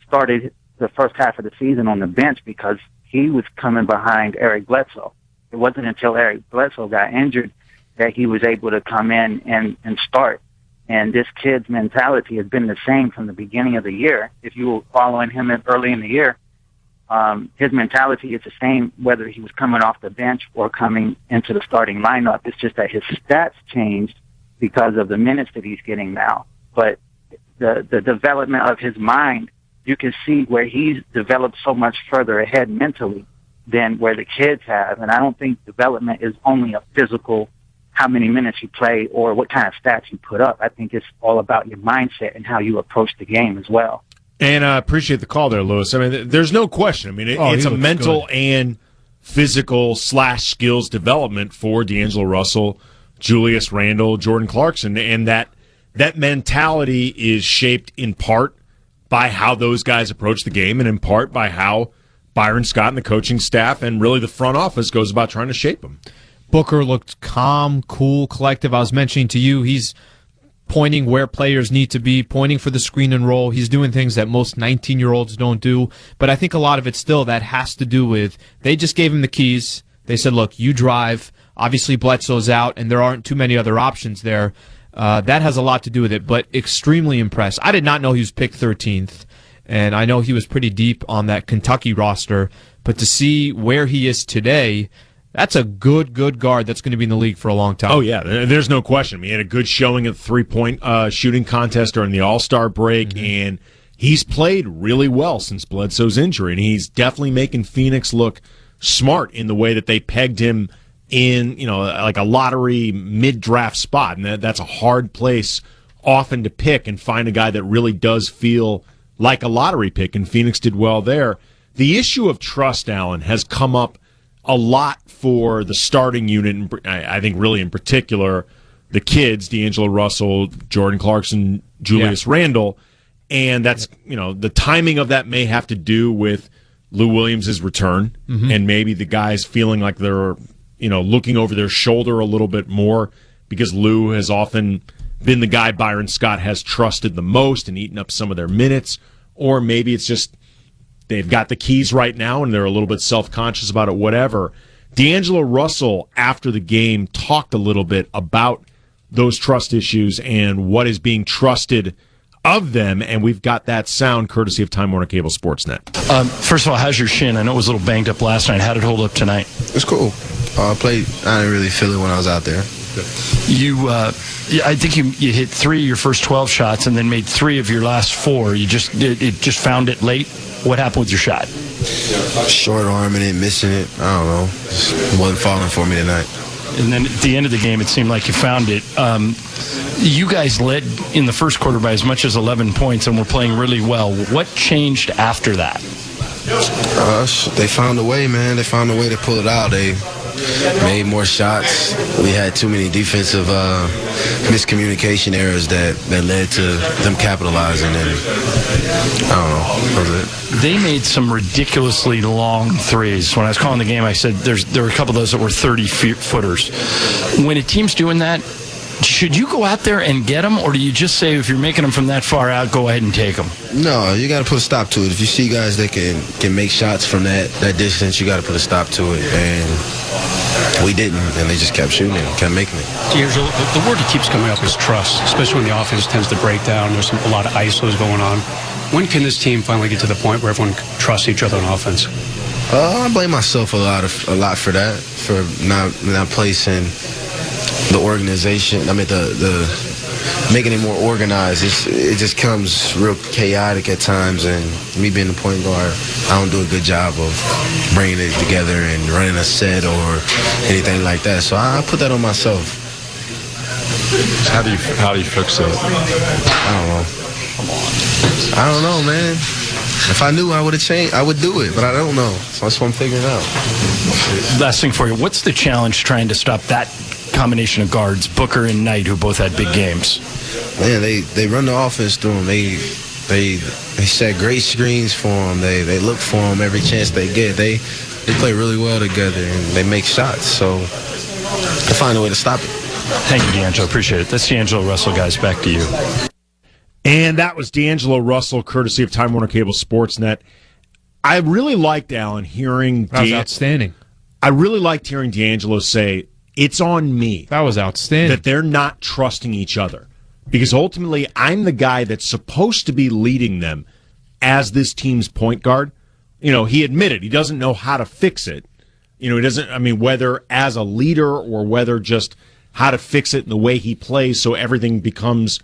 started the first half of the season on the bench because he was coming behind Eric Bledsoe. It wasn't until Eric Bledsoe got injured that he was able to come in and start. And this kid's mentality has been the same from the beginning of the year. If you were following him early in the year, his mentality is the same whether he was coming off the bench or coming into the starting lineup. It's just that his stats changed because of the minutes that he's getting now. But the development of his mind, you can see where he's developed so much further ahead mentally than where the kids have. And I don't think development is only a physical, how many minutes you play or what kind of stats you put up. I think it's all about your mindset and how you approach the game as well. And I appreciate the call there, Lewis. I mean, there's no question. I mean, it's a mental and physical / skills development for D'Angelo Russell, Julius Randle, Jordan Clarkson. And that mentality is shaped in part by how those guys approach the game and in part by how Byron Scott and the coaching staff and really the front office goes about trying to shape them. Booker looked calm, cool, collective. I was mentioning to you, he's pointing where players need to be, pointing for the screen and roll. He's doing things that most 19-year-olds don't do. But I think a lot of it still that has to do with they just gave him the keys. They said, look, you drive. Obviously, Bledsoe's out, and there aren't too many other options there. That has a lot to do with it, but extremely impressed. I did not know he was picked 13th. And I know he was pretty deep on that Kentucky roster, but to see where he is today, that's a good guard that's going to be in the league for a long time. Oh, yeah, there's no question. I mean, he had a good showing at the three-point shooting contest during the All-Star break, and he's played really well since Bledsoe's injury, and he's definitely making Phoenix look smart in the way that they pegged him in, like a lottery mid-draft spot, and that's a hard place often to pick and find a guy that really does feel like a lottery pick, and Phoenix did well there. The issue of trust, Allen, has come up a lot for the starting unit, I think really in particular the kids, D'Angelo Russell, Jordan Clarkson, Julius Randle, and that's, the timing of that may have to do with Lou Williams' return, and maybe the guys feeling like they're, looking over their shoulder a little bit more because Lou has often been the guy Byron Scott has trusted the most and eaten up some of their minutes, or maybe it's just they've got the keys right now and they're a little bit self-conscious about it, whatever. D'Angelo Russell, after the game, talked a little bit about those trust issues and what is being trusted of them, and we've got that sound courtesy of Time Warner Cable Sportsnet. First of all, how's your shin? I know it was a little banged up last night. How did it hold up tonight? It's cool. I didn't really feel it when I was out there. I think you hit 3 of your first 12 shots and then made 3 of your last 4. It just found it late. What happened with your shot? Short arming it, missing it. I don't know. Just wasn't falling for me tonight. And then at the end of the game, it seemed like you found it. You guys led in the first quarter by as much as 11 points and were playing really well. What changed after that? They found a way, man. They found a way to pull it out. They made more shots. We had too many defensive miscommunication errors that led to them capitalizing, and I don't know. That was it. They made some ridiculously long threes. When I was calling the game, I said there were a couple of those that were 30-footers. When a team's doing that, should you go out there and get them, or do you just say if you're making them from that far out, go ahead and take them? No, you got to put a stop to it. If you see guys that can make shots from that distance, you got to put a stop to it. And we didn't, and they just kept shooting and kept making it. D'Angelo, the word that keeps coming up is trust, especially when the offense tends to break down. There's a lot of ISOs going on. When can this team finally get to the point where everyone trusts each other on offense? I blame myself a lot for that, for not placing the organization. I mean, the making it more organized. It just comes real chaotic at times, and me being the point guard, I don't do a good job of bringing it together and running a set or anything like that. So I put that on myself. How do you fix that? I don't know, man. If I knew, I would have changed. I would do it, but I don't know. So that's what I'm figuring out. Last thing for you, what's the challenge trying to stop that combination of guards, Booker and Knight, who both had big games? Man, they run the offense through them. They set great screens for them. They look for them every chance they get. They play really well together, and they make shots. So they find a way to stop it. Thank you, D'Angelo. Appreciate it. That's D'Angelo Russell, guys. Back to you. And that was D'Angelo Russell, courtesy of Time Warner Cable Sportsnet. I really liked, Alan, hearing... That was outstanding. I really liked hearing D'Angelo say, it's on me. That was outstanding. That they're not trusting each other. Because ultimately, I'm the guy that's supposed to be leading them as this team's point guard. You know, he admitted he doesn't know how to fix it. You know, he doesn't, I mean, whether as a leader or whether just how to fix it in the way he plays so everything becomes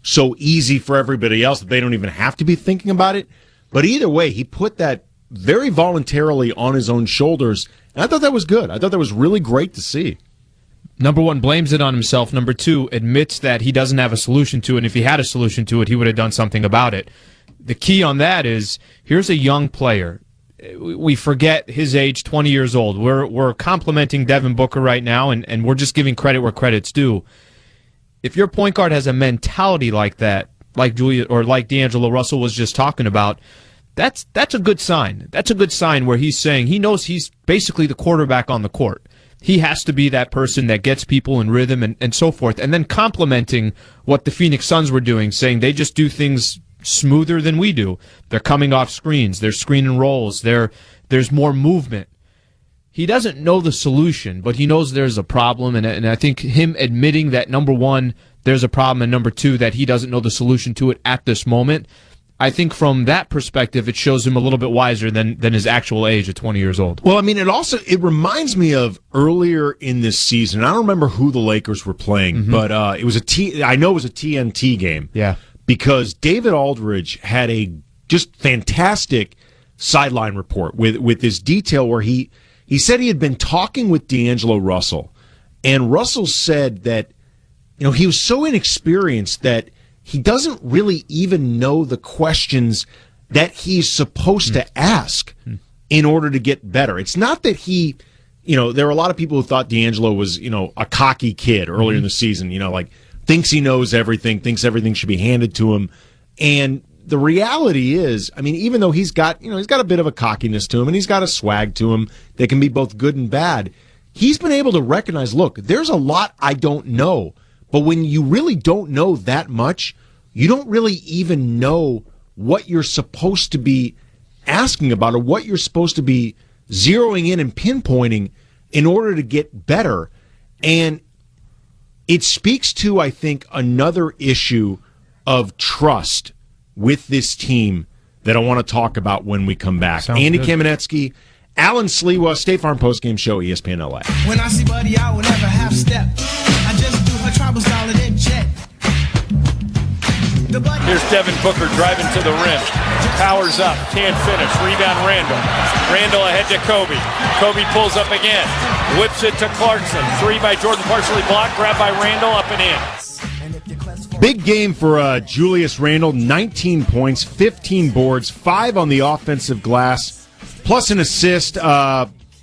so easy for everybody else that they don't even have to be thinking about it. But either way, he put that very voluntarily on his own shoulders, and I thought that was good. I thought that was really great to see. Number one, blames it on himself. Number two, admits that he doesn't have a solution to it, and if he had a solution to it, he would have done something about it. The key on that is, here's a young player. We forget his age, 20 years old. We're complimenting Devin Booker right now, and we're just giving credit where credit's due. If your point guard has a mentality like that, like Julia or like D'Angelo Russell was just talking about, that's a good sign. That's a good sign where he's saying he knows he's basically the quarterback on the court. He has to be that person that gets people in rhythm and so forth. And then complimenting what the Phoenix Suns were doing, saying they just do things smoother than we do. They're coming off screens. They're screen and rolls. There's more movement. He doesn't know the solution, but he knows there's a problem, and I think him admitting that, number one, there's a problem, and number two, that he doesn't know the solution to it at this moment, I think from that perspective, it shows him a little bit wiser than his actual age at 20 years old. Well, I mean, it reminds me of earlier in this season. I don't remember who the Lakers were playing, but I know it was a TNT game. Yeah. Because David Aldridge had a just fantastic sideline report with this detail where he said he had been talking with D'Angelo Russell, and Russell said that, you know, he was so inexperienced that he doesn't really even know the questions that he's supposed to ask in order to get better. It's not that he, you know, there were a lot of people who thought D'Angelo was, you know, a cocky kid earlier in the season, you know, like thinks he knows everything, thinks everything should be handed to him. And the reality is, I mean, even though he's got a bit of a cockiness to him and he's got a swag to him that can be both good and bad, he's been able to recognize, look, there's a lot I don't know. But when you really don't know that much, you don't really even know what you're supposed to be asking about or what you're supposed to be zeroing in and pinpointing in order to get better. And it speaks to, I think, another issue of trust with this team that I want to talk about when we come back. Sounds Andy good. Kamenetsky, Alan Sliwa, State Farm Postgame Show, ESPN LA. When I see Buddy, I will never half step. I just do her tribal style and then jet. Here's Devin Booker driving to the rim. Powers up, can't finish. Rebound Randall. Randall ahead to Kobe. Kobe pulls up again. Whips it to Clarkson. Three by Jordan, partially blocked. Grab by Randall, up and in. Big game for Julius Randle, 19 points, 15 boards, 5 on the offensive glass, plus an assist.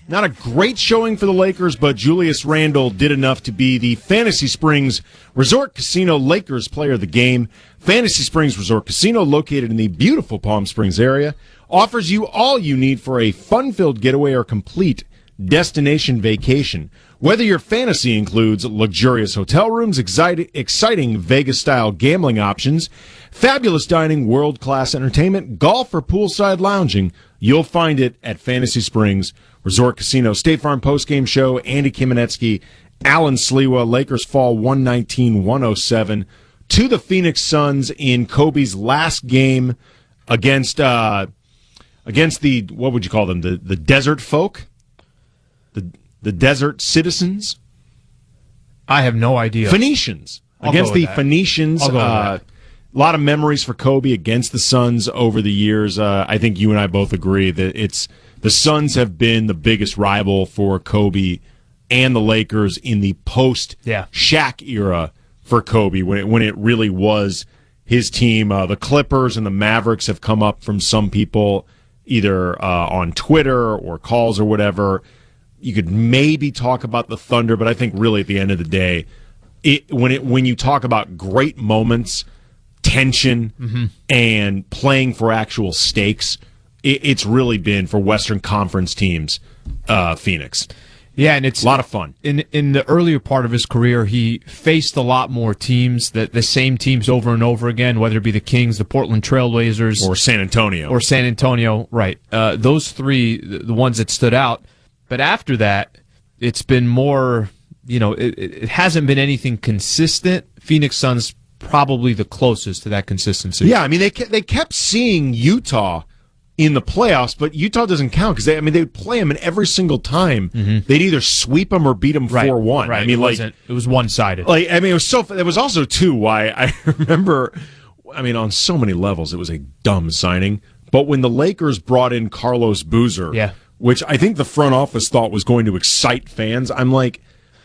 Not a great showing for the Lakers, but Julius Randle did enough to be the Fantasy Springs Resort Casino Lakers Player of the Game. Fantasy Springs Resort Casino, located in the beautiful Palm Springs area, offers you all you need for a fun-filled getaway or complete destination vacation. Whether your fantasy includes luxurious hotel rooms, exciting Vegas-style gambling options, fabulous dining, world-class entertainment, golf, or poolside lounging, you'll find it at Fantasy Springs Resort Casino. State Farm postgame show, Andy Kamenetsky, Alan Sliwa. Lakers fall 119-107 to the Phoenix Suns in Kobe's last game against the, what would you call them, the desert folk? The desert citizens? I have no idea. Phoenicians. Against the Phoenicians. A lot of memories for Kobe against the Suns over the years. I think you and I both agree that the Suns have been the biggest rival for Kobe and the Lakers in the post-Shaq era for Kobe, when it really was his team. The Clippers and the Mavericks have come up from some people, either on Twitter or calls or whatever. You could maybe talk about the Thunder, but I think really at the end of the day, when you talk about great moments, tension, and playing for actual stakes, it's really been for Western Conference teams, Phoenix. Yeah, and it's a lot of fun. In the earlier part of his career, he faced a lot more teams, the same teams over and over again, whether it be the Kings, the Portland Trailblazers, or San Antonio. Right. Those three, the ones that stood out. But after that, it's been more, it hasn't been anything consistent. Phoenix Suns probably the closest to that consistency. Yeah, I mean, they kept seeing Utah in the playoffs, but Utah doesn't count because they would play them, and every single time they'd either sweep them or beat them 4-1. Right. I mean, it was one-sided. It was so. It was also too why I remember. I mean, on so many levels, it was a dumb signing. But when the Lakers brought in Carlos Boozer, which I think the front office thought was going to excite fans, I'm like,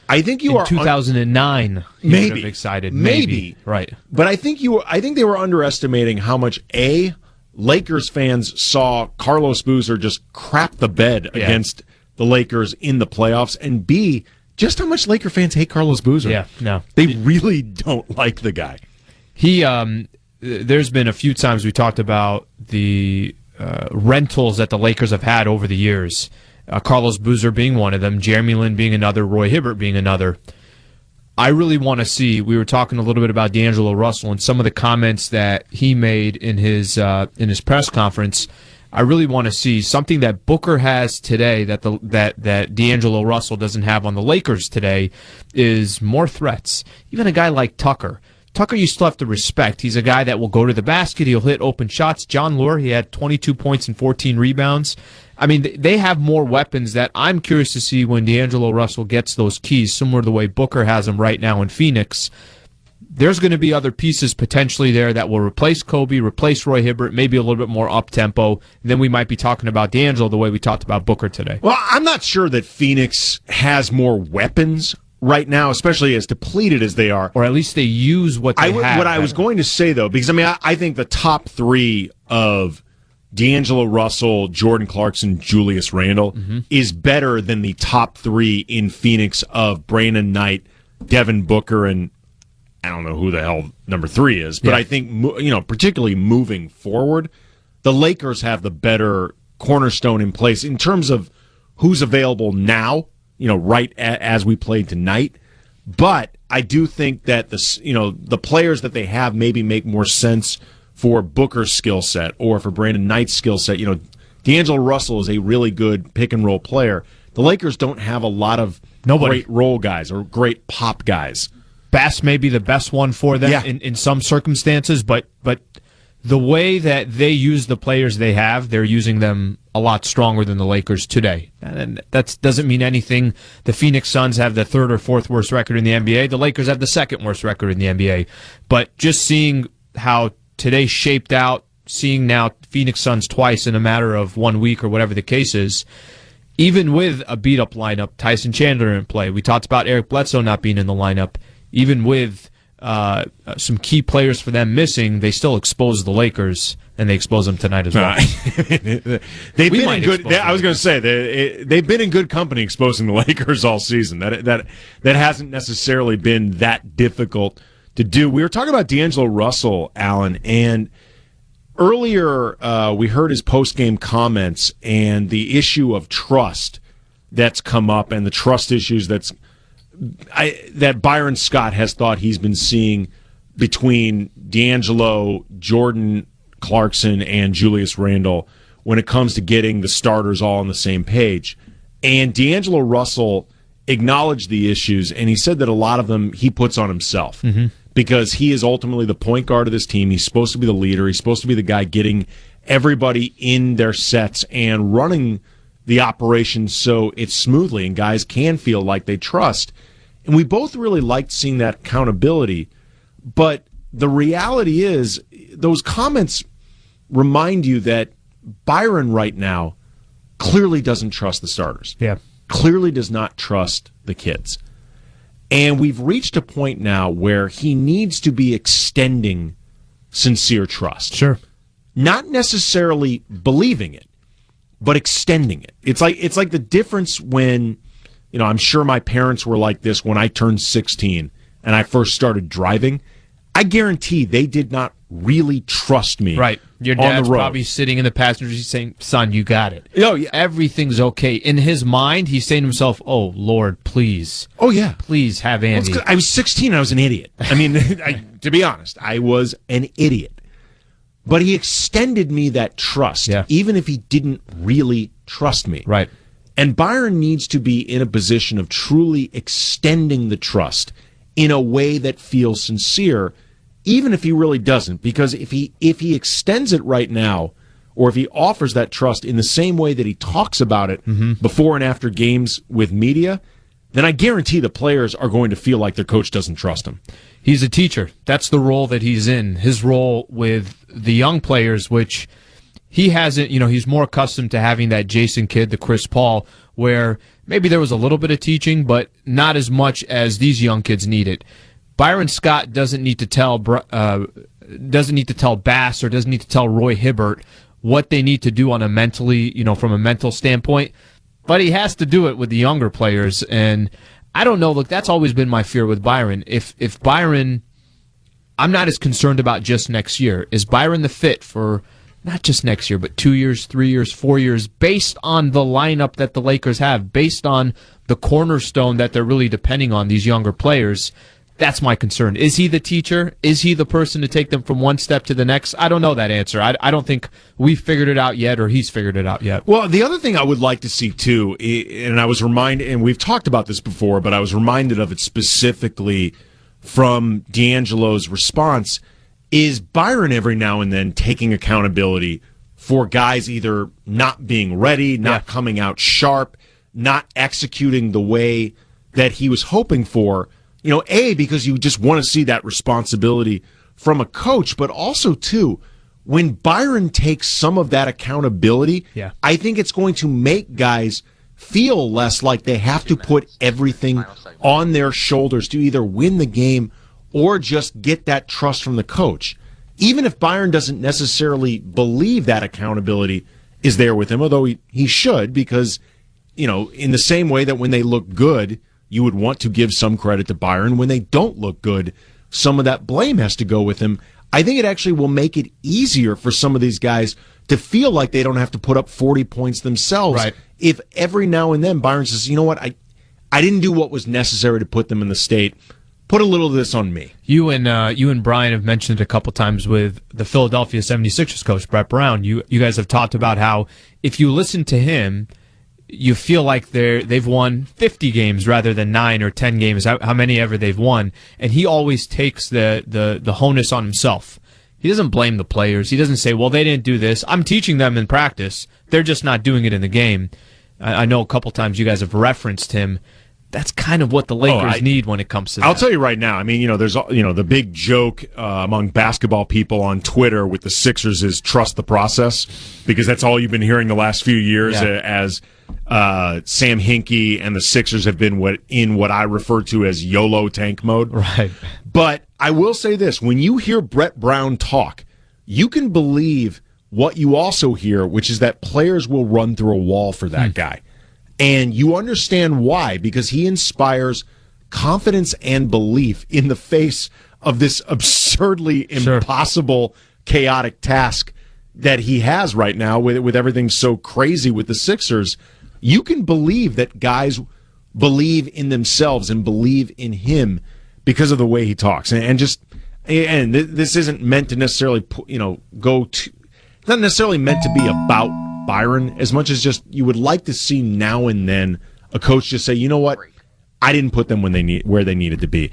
I think you in are 2009. Maybe would have excited. Maybe right. But I think they were underestimating how much Lakers fans saw Carlos Boozer just crap the bed against the Lakers in the playoffs, and B, just how much Laker fans hate Carlos Boozer. Yeah, no. They really don't like the guy. There's been a few times we talked about the rentals that the Lakers have had over the years. Carlos Boozer being one of them, Jeremy Lin being another, Roy Hibbert being another. I really want to see, we were talking a little bit about D'Angelo Russell and some of the comments that he made in his press conference. I really want to see something that Booker has today that D'Angelo Russell doesn't have on the Lakers today is more threats. Even a guy like Tucker. Tucker you still have to respect. He's a guy that will go to the basket. He'll hit open shots. John Lure, he had 22 points and 14 rebounds. I mean, they have more weapons that I'm curious to see when D'Angelo Russell gets those keys, similar to the way Booker has them right now in Phoenix. There's going to be other pieces potentially there that will replace Kobe, replace Roy Hibbert, maybe a little bit more up-tempo. Then we might be talking about D'Angelo the way we talked about Booker today. Well, I'm not sure that Phoenix has more weapons right now, especially as depleted as they are. Or at least they use what they have. What I was going to say, though, because, I think the top three of D'Angelo Russell, Jordan Clarkson, Julius Randle is better than the top three in Phoenix of Brandon Knight, Devin Booker, and I don't know who the hell number three is. But I think, particularly moving forward, the Lakers have the better cornerstone in place in terms of who's available now, right as we played tonight. But I do think that the players that they have maybe make more sense for Booker's skill set or for Brandon Knight's skill set. D'Angelo Russell is a really good pick-and-roll player. The Lakers don't have a lot of great role guys or great pop guys. Bass may be the best one for them in some circumstances, but the way that they use the players they have, they're using them a lot stronger than the Lakers today. And that doesn't mean anything. The Phoenix Suns have the third or fourth worst record in the NBA. The Lakers have the second worst record in the NBA. But just seeing how today shaped out, seeing now Phoenix Suns twice in a matter of 1 week or whatever the case is, even with a beat-up lineup, Tyson Chandler in play. We talked about Eric Bledsoe not being in the lineup. Even with some key players for them missing, they still expose the Lakers, and they expose them tonight as well. They've been in good. I was going to say they've been in good company exposing the Lakers all season. That hasn't necessarily been that difficult to do. We were talking about D'Angelo Russell, Alan, and earlier we heard his post-game comments and the issue of trust that's come up, and the trust issues that Byron Scott has thought he's been seeing between D'Angelo, Jordan Clarkson, and Julius Randle when it comes to getting the starters all on the same page. And D'Angelo Russell acknowledged the issues, and he said that a lot of them he puts on himself because he is ultimately the point guard of this team. He's supposed to be the leader. He's supposed to be the guy getting everybody in their sets and running the operation so it's smoothly and guys can feel like they trust. And we both really liked seeing that accountability. But the reality is those comments remind you that Byron right now clearly doesn't trust the starters. Yeah. Clearly does not trust the kids. And we've reached a point now where he needs to be extending sincere trust. Sure. Not necessarily believing it, but extending it. It's like the difference when, I'm sure my parents were like this when I turned 16 and I first started driving. I guarantee they did not really trust me. Right. Your dad's probably sitting in the passenger seat saying, son, you got it. Oh, yeah. Everything's okay. In his mind, he's saying to himself, oh, Lord, please. Oh, yeah. Please have Andy. Well, I was 16 and I was an idiot. I mean, to be honest, I was an idiot. But he extended me that trust, even if he didn't really trust me. Right. And Byron needs to be in a position of truly extending the trust in a way that feels sincere, even if he really doesn't. Because if he extends it right now, or if he offers that trust in the same way that he talks about it before and after games with media, then I guarantee the players are going to feel like their coach doesn't trust him. He's a teacher. That's the role that he's in. His role with the young players, which he hasn't, he's more accustomed to having that Jason Kidd, the Chris Paul, where maybe there was a little bit of teaching, but not as much as these young kids need it. Byron Scott doesn't need to tell Bass or doesn't need to tell Roy Hibbert what they need to do on a mentally, from a mental standpoint, but he has to do it with the younger players. And I don't know. Look, that's always been my fear with Byron. If Byron, I'm not as concerned about just next year. Is Byron the fit for not just next year, but 2 years, 3 years, 4 years, based on the lineup that the Lakers have, based on the cornerstone that they're really depending on, these younger players? That's my concern. Is he the teacher? Is he the person to take them from one step to the next? I don't know that answer. I don't think we've figured it out yet, or he's figured it out yet. Well, the other thing I would like to see, too, and I was reminded, and we've talked about this before, but I was reminded of it specifically from D'Angelo's response, is Byron every now and then taking accountability for guys either not being ready, not coming out sharp, not executing the way that he was hoping for. Because you just want to see that responsibility from a coach, but also, too, when Byron takes some of that accountability, I think it's going to make guys feel less like they have to put everything on their shoulders to either win the game or just get that trust from the coach. Even if Byron doesn't necessarily believe that accountability is there with him, although he should, because, in the same way that when they look good, you would want to give some credit to Byron. When they don't look good, some of that blame has to go with him. I think it actually will make it easier for some of these guys to feel like they don't have to put up 40 points themselves. Right. If every now and then Byron says, you know what, I didn't do what was necessary to put them in the state. Put a little of this on me. You and Brian have mentioned it a couple times with the Philadelphia 76ers coach, Brett Brown. You guys have talked about how if you listen to him, you feel like they've won 50 games rather than 9 or 10 games, how many ever they've won. And he always takes the onus on himself. He doesn't blame the players. He doesn't say, well, they didn't do this. I'm teaching them in practice. They're just not doing it in the game. I know a couple times you guys have referenced him. that's kind of what the Lakers need when it comes to that. I'll tell you right now. I mean, there's the big joke among basketball people on Twitter with the Sixers is trust the process, because that's all you've been hearing the last few years as Sam Hinkie and the Sixers have been what I refer to as YOLO tank mode. Right. But I will say this: when you hear Brett Brown talk, you can believe what you also hear, which is that players will run through a wall for that guy. And you understand why, because he inspires confidence and belief in the face of this absurdly impossible, chaotic task that he has right now with everything so crazy with the Sixers. You can believe that guys believe in themselves and believe in him because of the way he talks. And this isn't meant to necessarily, not necessarily meant to be about Byron, as much as just you would like to see now and then a coach just say, you know what, I didn't put them where they needed to be.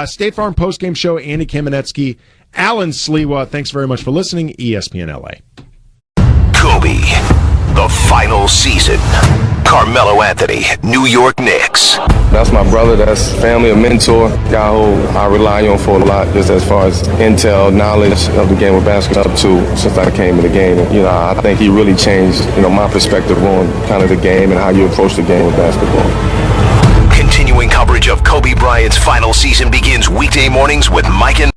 State Farm Postgame Show, Andy Kamenetsky, Alan Sliwa, thanks very much for listening. ESPN LA. Kobe, the final season. Carmelo Anthony, New York Knicks. That's my brother. That's family, a mentor, guy who I rely on for a lot, just as far as intel, knowledge of the game of basketball up to since I came in the game. I think he really changed, my perspective on kind of the game and how you approach the game of basketball. Continuing coverage of Kobe Bryant's final season begins weekday mornings with Mike and